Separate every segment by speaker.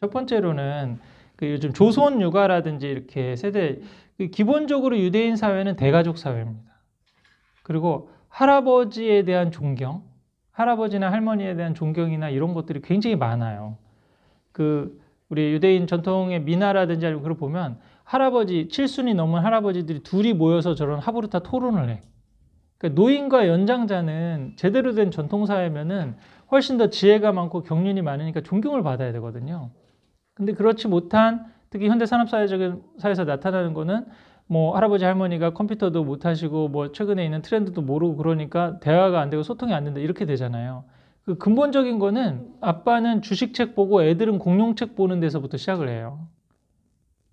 Speaker 1: 첫 번째로는 그 요즘 조선 육아라든지 이렇게 세대, 기본적으로 유대인 사회는 대가족 사회입니다. 그리고 할아버지에 대한 존경, 할아버지나 할머니에 대한 존경이나 이런 것들이 굉장히 많아요. 그 우리 유대인 전통의 미나라든지 그런 걸 보면 할아버지, 칠순이 넘은 할아버지들이 둘이 모여서 저런 하부르타 토론을 해. 그러니까 노인과 연장자는 제대로 된 전통사회면은 훨씬 더 지혜가 많고 경륜이 많으니까 존경을 받아야 되거든요. 근데 그렇지 못한, 특히 현대 산업사회적인 사회에서 나타나는 거는 뭐 할아버지 할머니가 컴퓨터도 못 하시고 뭐 최근에 있는 트렌드도 모르고 그러니까 대화가 안 되고 소통이 안 된다 이렇게 되잖아요. 그 근본적인 거는 아빠는 주식책 보고 애들은 공룡책 보는 데서부터 시작을 해요.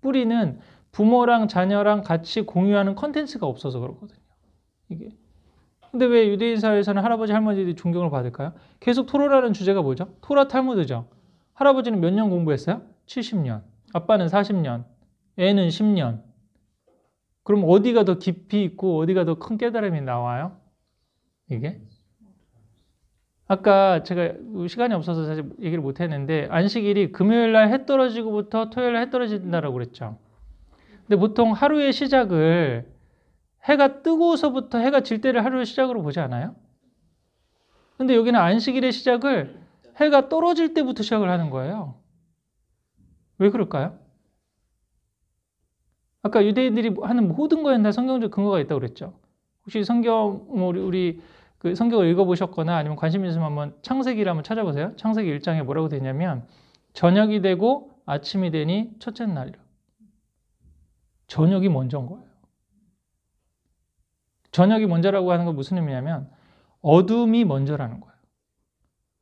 Speaker 1: 뿌리는 부모랑 자녀랑 같이 공유하는 컨텐츠가 없어서 그렇거든요. 이게. 근데 왜 유대인 사회에서는 할아버지 할머니들이 존경을 받을까요? 계속 토론하는 주제가 뭐죠? 토라 탈무드죠. 할아버지는 몇 년 공부했어요? 70년. 아빠는 40년. 애는 10년. 그럼 어디가 더 깊이 있고 어디가 더 큰 깨달음이 나와요? 이게? 아까 제가 시간이 없어서 사실 얘기를 못 했는데 안식일이 금요일 날 해 떨어지고부터 토요일 날 해 떨어진다라고 그랬죠. 근데 보통 하루의 시작을 해가 뜨고서부터 해가 질 때를 하루의 시작으로 보지 않아요? 근데 여기는 안식일의 시작을 해가 떨어질 때부터 시작을 하는 거예요. 왜 그럴까요? 아까 유대인들이 하는 모든 거에 다 성경적 근거가 있다고 그랬죠. 혹시 성경, 우리 그 성경을 읽어보셨거나 아니면 관심 있으면 한번 창세기를 한번 찾아보세요. 창세기 1장에 뭐라고 되냐면 저녁이 되고 아침이 되니 첫째 날이라. 저녁이 먼저인 거예요. 저녁이 먼저라고 하는 건 무슨 의미냐면 어둠이 먼저라는 거예요.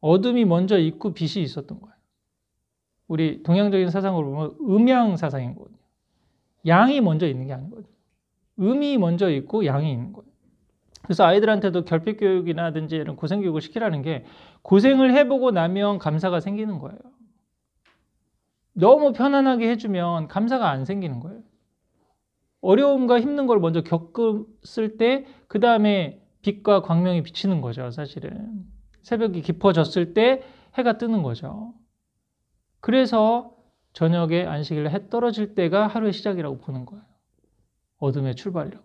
Speaker 1: 어둠이 먼저 있고 빛이 있었던 거예요. 우리 동양적인 사상으로 보면 음양 사상인 거거든요. 양이 먼저 있는 게 아니거든요. 음이 먼저 있고 양이 있는 거예요. 그래서 아이들한테도 결핍 교육이라든지 이런 고생 교육을 시키라는 게 고생을 해보고 나면 감사가 생기는 거예요. 너무 편안하게 해주면 감사가 안 생기는 거예요. 어려움과 힘든 걸 먼저 겪었을 때 그 다음에 빛과 광명이 비치는 거죠. 사실은 새벽이 깊어졌을 때 해가 뜨는 거죠. 그래서 저녁에 안식일 해 떨어질 때가 하루의 시작이라고 보는 거예요. 어둠의 출발이라고.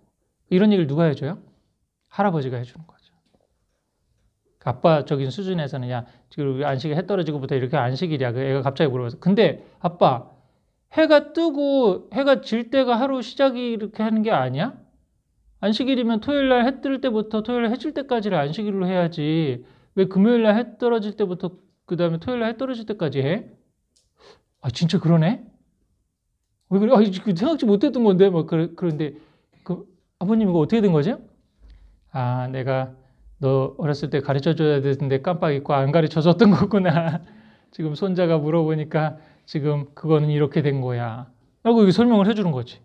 Speaker 1: 이런 얘기를 누가 해줘요? 할아버지가 해주는 거죠. 아빠적인 수준에서는 야 지금 안식일 해 떨어지고부터 이렇게 안식일이야. 그 애가 갑자기 물어봐서 근데 아빠 해가 뜨고 해가 질 때가 하루 시작이 이렇게 하는 게 아니야? 안식일이면 토요일 날 해 뜰 때부터 토요일 날 해 질 때까지를 안식일로 해야지 왜 금요일 날 해 떨어질 때부터 그 다음에 토요일 날 해 떨어질 때까지 해? 아 진짜 그러네? 왜 그래? 아 생각지 못했던 건데 막 그런데 그 아버님 이거 어떻게 된 거죠? 아 내가 너 어렸을 때 가르쳐줘야 되는데 깜빡 잊고 안 가르쳐줬던 거구나. 지금 손자가 물어보니까 지금 그거는 이렇게 된 거야. 라고 이렇게 설명을 해주는 거지.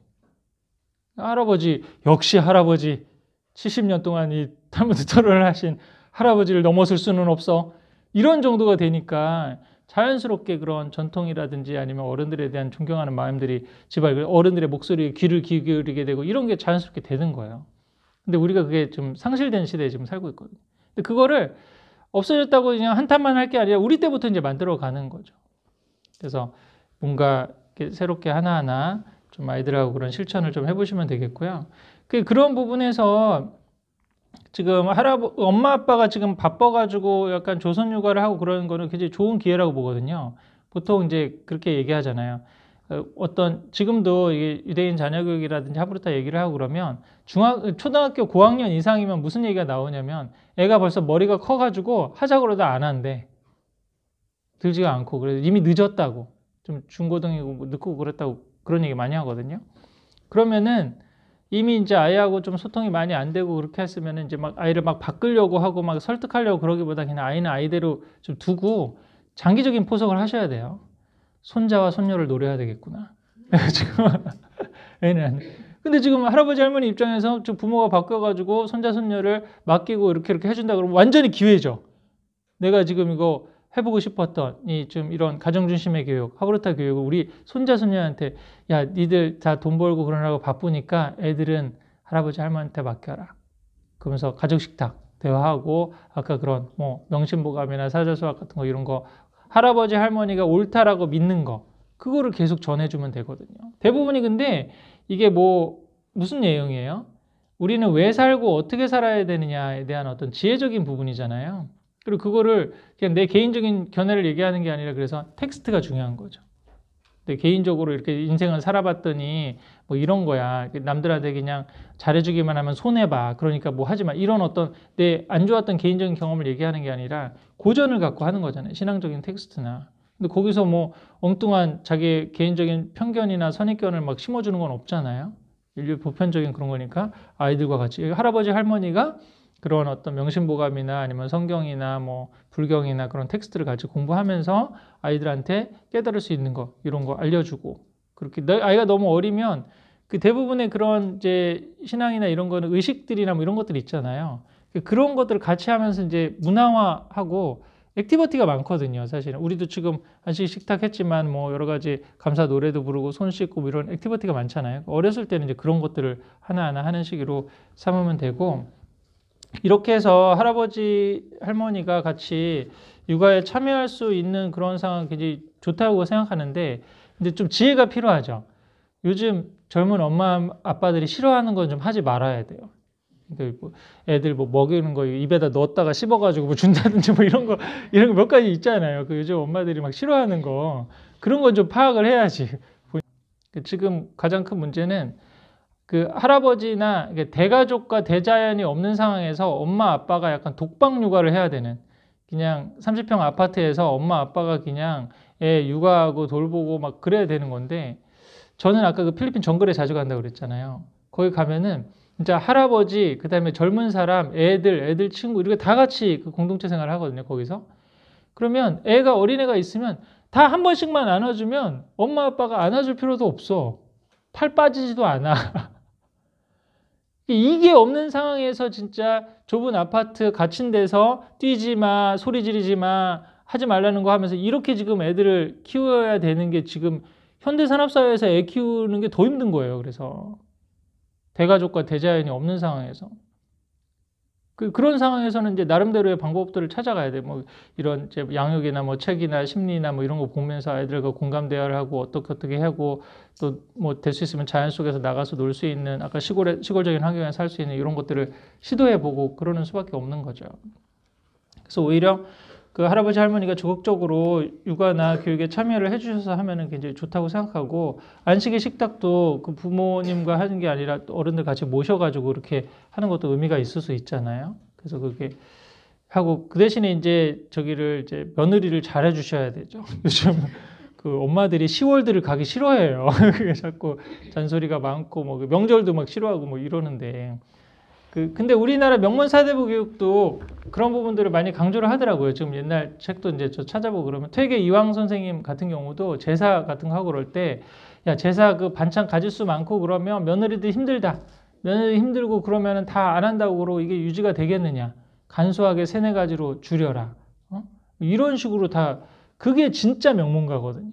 Speaker 1: 할아버지, 역시 할아버지. 70년 동안 이 탈무드 토론을 하신 할아버지를 넘어설 수는 없어. 이런 정도가 되니까 자연스럽게 그런 전통이라든지 아니면 어른들에 대한 존경하는 마음들이 집안 어른들의 목소리에 귀를 기울이게 되고 이런 게 자연스럽게 되는 거예요. 근데 우리가 그게 좀 상실된 시대에 지금 살고 있거든요. 근데 그거를 없어졌다고 그냥 한탄만 할 게 아니라 우리 때부터 이제 만들어 가는 거죠. 그래서 뭔가 새롭게 하나하나 좀 아이들하고 그런 실천을 좀 해보시면 되겠고요. 그런 부분에서 지금 엄마 아빠가 지금 바빠가지고 약간 조선 육아를 하고 그러는 거는 굉장히 좋은 기회라고 보거든요. 보통 이제 그렇게 얘기하잖아요. 지금도 이게 유대인 자녀 교육이라든지 하브르타 얘기를 하고 그러면 초등학교 고학년 이상이면 무슨 얘기가 나오냐면 애가 벌써 머리가 커가지고 하자고 그러다 안 한대. 들지가 않고 그래서 이미 늦었다고. 좀 중고등이고 늦고 그랬다고 그런 얘기 많이 하거든요. 그러면은 이미 이제 아이하고 좀 소통이 많이 안 되고 그렇게 했으면 이제 막 아이를 막 바꾸려고 하고 막 설득하려고 그러기보다 그냥 아이는 아이대로 좀 두고 장기적인 포석을 하셔야 돼요. 손자와 손녀를 노려야 되겠구나. 지금 애는 근데 지금 할아버지 할머니 입장에서 좀 부모가 바뀌어가지고 손자 손녀를 맡기고 이렇게 해준다 그러면 완전히 기회죠. 내가 지금 이거 해보고 싶었던 좀 이런 가정 중심의 교육, 하브르타 교육을 우리 손자 손녀한테 야 니들 다 돈 벌고 그러느라고 바쁘니까 애들은 할아버지 할머니한테 맡겨라. 그러면서 가족 식탁 대화하고 아까 그런 뭐 명심보감이나 사자수학 같은 거 이런 거 할아버지 할머니가 옳다라고 믿는 거 그거를 계속 전해주면 되거든요. 대부분이 근데 이게 뭐 무슨 내용이에요? 우리는 왜 살고 어떻게 살아야 되느냐에 대한 어떤 지혜적인 부분이잖아요. 그리고 그거를 그냥 내 개인적인 견해를 얘기하는 게 아니라 그래서 텍스트가 중요한 거죠. 근데 개인적으로 이렇게 인생을 살아봤더니 뭐 이런 거야. 남들한테 그냥 잘해주기만 하면 손해봐. 그러니까 뭐 하지 마. 이런 어떤 내 안 좋았던 개인적인 경험을 얘기하는 게 아니라 고전을 갖고 하는 거잖아요. 신앙적인 텍스트나. 근데 거기서 뭐 엉뚱한 자기 개인적인 편견이나 선입견을 막 심어주는 건 없잖아요. 인류 보편적인 그런 거니까 아이들과 같이 할아버지 할머니가 그런 어떤 명심보감이나 아니면 성경이나 뭐 불경이나 그런 텍스트를 같이 공부하면서 아이들한테 깨달을 수 있는 거 이런 거 알려주고 그렇게 아이가 너무 어리면 그 대부분의 그런 이제 신앙이나 이런 거는 의식들이나 뭐 이런 것들 있잖아요. 그런 것들을 같이 하면서 이제 문화화하고 액티비티가 많거든요. 사실은 우리도 지금 한식 식탁 했지만 뭐 여러 가지 감사 노래도 부르고 손 씻고 뭐 이런 액티비티가 많잖아요. 어렸을 때는 이제 그런 것들을 하나하나 하는 식으로 삼으면 되고. 이렇게 해서 할아버지 할머니가 같이 육아에 참여할 수 있는 그런 상황이 굉장히 좋다고 생각하는데 근데 좀 지혜가 필요하죠. 요즘 젊은 엄마 아빠들이 싫어하는 건 좀 하지 말아야 돼요. 그러니까 뭐 애들 뭐 먹이는 거 입에다 넣었다가 씹어가지고 뭐 준다든지 뭐 이런 거 몇 가지 있잖아요. 그 요즘 엄마들이 막 싫어하는 거 그런 건 좀 파악을 해야지. 지금 가장 큰 문제는 그 할아버지나 대가족과 대자연이 없는 상황에서 엄마 아빠가 약간 독방 육아를 해야 되는 그냥 30평 아파트에서 엄마 아빠가 그냥 애 육아하고 돌보고 막 그래야 되는 건데 저는 아까 그 필리핀 정글에 자주 간다고 그랬잖아요. 거기 가면은 진짜 할아버지 그다음에 젊은 사람 애들 친구 이렇게 다 같이 그 공동체 생활을 하거든요. 거기서 그러면 애가 어린애가 있으면 다 한 번씩만 안아주면 엄마 아빠가 안아줄 필요도 없어. 팔 빠지지도 않아. 이게 없는 상황에서 진짜 좁은 아파트 갇힌 데서 뛰지 마, 소리 지르지 마, 하지 말라는 거 하면서 이렇게 지금 애들을 키워야 되는 게 지금 현대 산업사회에서 애 키우는 게 더 힘든 거예요. 그래서 대가족과 대자연이 없는 상황에서. 그런 상황에서는 이제 나름대로의 방법들을 찾아가야 돼. 뭐 이런 이제 양육이나 뭐 책이나 심리나 뭐 이런 거 보면서 아이들과 공감 대화를 하고 어떻게 하고 또 뭐 될 수 있으면 자연 속에서 나가서 놀 수 있는 아까 시골적인 환경에 살 수 있는 이런 것들을 시도해 보고 그러는 수밖에 없는 거죠. 그래서 오히려 그 할아버지 할머니가 적극적으로 육아나 교육에 참여를 해주셔서 하면은 굉장히 좋다고 생각하고 안식일 식탁도 그 부모님과 하는 게 아니라 어른들 같이 모셔가지고 이렇게 하는 것도 의미가 있을 수 있잖아요. 그래서 그렇게 하고 그 대신에 이제 저기를 이제 며느리를 잘 해주셔야 되죠. 요즘 그 엄마들이 10월들을 가기 싫어해요. 그게 자꾸 잔소리가 많고 뭐 명절도 막 싫어하고 뭐 이러는데. 근데 우리나라 명문사대부 교육도 그런 부분들을 많이 강조를 하더라고요. 지금 옛날 책도 이제 저 찾아보고 그러면 퇴계 이황 선생님 같은 경우도 제사 같은 거 하고 그럴 때, 야, 제사 그 반찬 가짓수 많고 그러면 며느리들 힘들다. 며느리 힘들고 그러면 다 안 한다고 그러고 이게 유지가 되겠느냐. 간소하게 3-4가지로 줄여라. 이런 식으로 다, 그게 진짜 명문가거든요.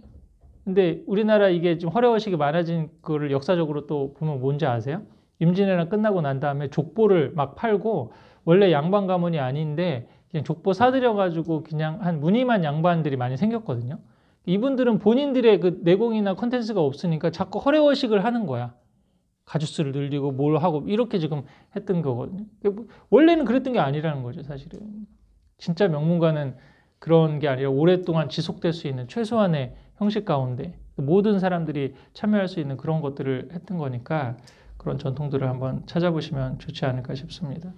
Speaker 1: 근데 우리나라 이게 좀 허례허식이 많아진 거를 역사적으로 또 보면 뭔지 아세요? 임진왜란 끝나고 난 다음에 족보를 막 팔고 원래 양반 가문이 아닌데 그냥 족보 사들여가지고 그냥 한 무늬만 양반들이 많이 생겼거든요. 이분들은 본인들의 그 내공이나 컨텐츠가 없으니까 자꾸 허례허식을 하는 거야. 가짓수를 늘리고 뭘 하고 이렇게 지금 했던 거거든요. 원래는 그랬던 게 아니라는 거죠, 사실은. 진짜 명문가는 그런 게 아니라 오랫동안 지속될 수 있는 최소한의 형식 가운데 모든 사람들이 참여할 수 있는 그런 것들을 했던 거니까 그런 전통들을 한번 찾아보시면 좋지 않을까 싶습니다.